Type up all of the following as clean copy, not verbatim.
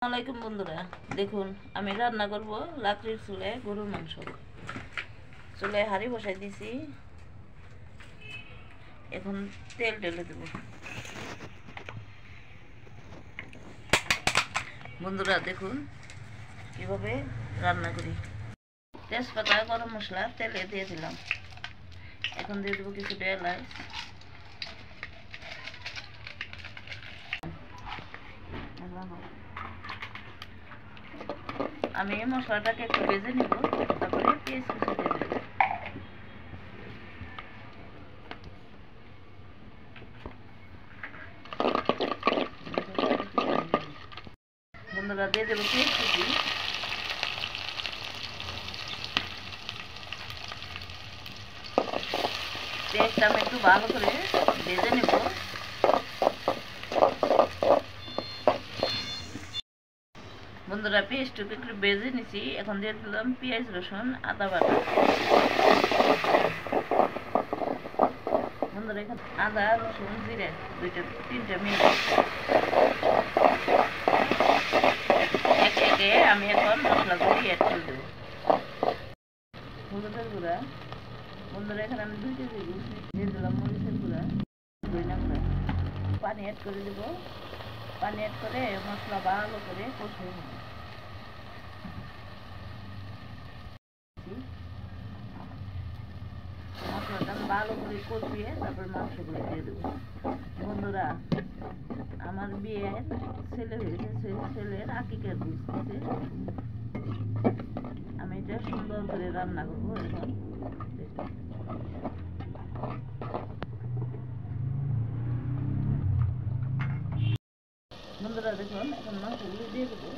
আসসালামাইকুম বন্ধুরা, দেখুন আমি রান্না করব লাকড়ির চুলায় গরুর মাংস। চুলায় হাঁড়ি বসাই দিছি, এখন তেল ঢেলে দেব। বন্ধুরা দেখুন কিভাবে রান্না করি। তেজপাতা, গরম মশলা তেলে দিয়ে দিলাম। এখন দিয়ে দেবো কিছুটা এলাচ, আমি মশলাটাকে একটু ভেজে নিব, তারপরে পেঁয়াজ কুচি দিয়ে দেব। বন্ধুরা দিয়ে দেবো পেঁয়াজ কুচি। পেঁয়াজটা আমি একটু ভালো করে ভেজে নেব। বন্ধুরা পেঁয়াজটাকে একটু ভেজে নিছি, এখন দিয়ে দিলাম পেঁয়াজ, রসুন, আদা বাটা। বন্ধুরা এখানে আদা, রসুন, জিরে তিনটা মিনিট একে একে আমি এখন মশলাগুলি অ্যাড করে দেবো। হলুদের গুঁড়া, বন্ধুরা এখানে আমি 2 কেজি দিয়ে দিলাম মরিচের গুঁড়া, ধনিয়া গুঁড়া। পানি অ্যাড করে দেব। পানি অ্যাড করে মশলা ভালো করে কষিয়ে নেব। মশলাটা ভালো করে কষিয়ে তারপর মাংসগুলো দিয়ে দেবো। বন্ধুরা আমার বিয়ের ছেলে হয়েছে, ছেলের আকিকার বুঝতেছে। আমি এটা সুন্দর করে রান্না করবো। এখন বন্ধুরা দেখুন, এখন মাংসগুলো দিয়ে দেবো।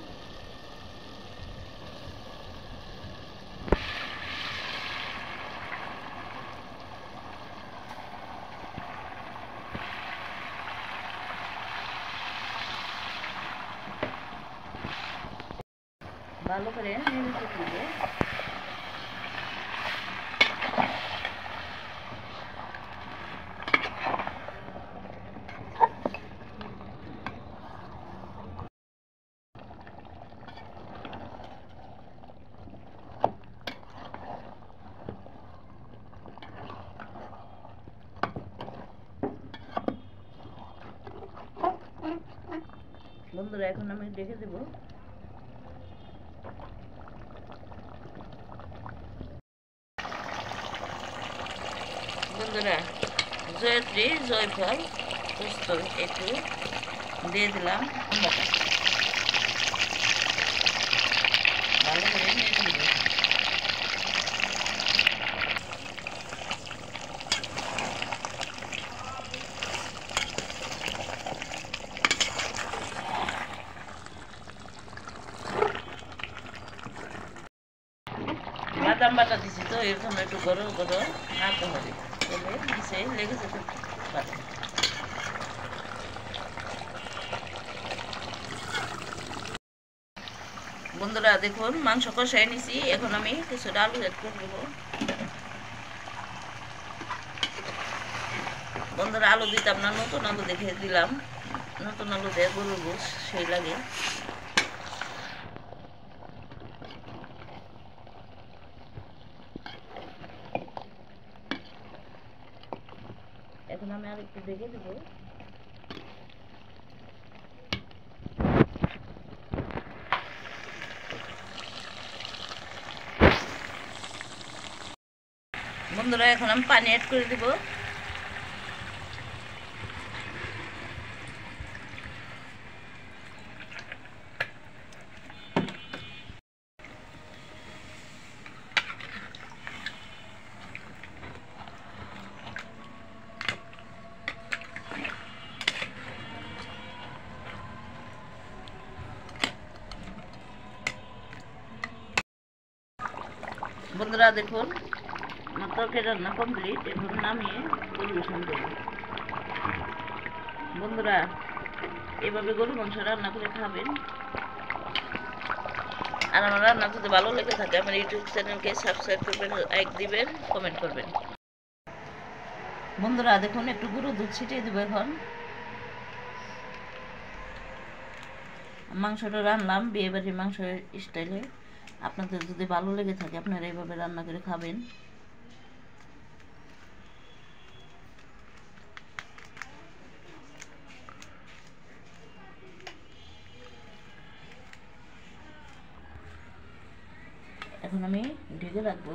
ভালো করে নেড়ে চেড়ে দেবো। বন্ধুরা এখন আমি ঢেকে দেবো। বন্ধুরা জয়ত্রী, জয়ফল, পোস্ত একটু দিয়ে দিলাম। ভালো করে নেড়ে দেবো। বাদাম বাটা দিছি তো এর জন্য একটু গরম গরম নাড়তে হবে, তবে নিচে লেগে যেতে পারে। বন্ধুরা দেখুন মাংস কষাই নিছি, এখন আমি কিছুটা আলু অ্যাড করে দেবো। বন্ধুরা আলু দিতাম না, নতুন আলু দেখে দিলাম। নতুন আলু দিয়ে গরুর গোশ সেই লাগে। এখন আমি আর একটু ঢেকে দেবো। বন্ধুরা এখন আমি পানি অ্যাড করে দেবো। বন্ধুরা দেখুন আমার তরকারি রান্না কমপ্লিট, এখন নামিয়ে পরিবেশন দেব। বন্ধুরা এভাবে গরু মাংস রান্না করে খাবেন। আর আমার রান্না যদি ভালো লেগে থাকে আমার ইউটিউব চ্যানেলকে সাবস্ক্রাইব করবেন, লাইক দিবেন, কমেন্ট করবেন। বন্ধুরা দেখুন একটু গুঁড়ো দুধ ছিটিয়ে দেবো এখন। মাংসটা রান্নাম বিয়েবাড়ির মাংসের স্টাইলে। আপনাদের যদি ভালো লেগে থাকে আপনারা এইভাবে রান্না করে খাবেন। এখন আমি ঢেকে রাখবো।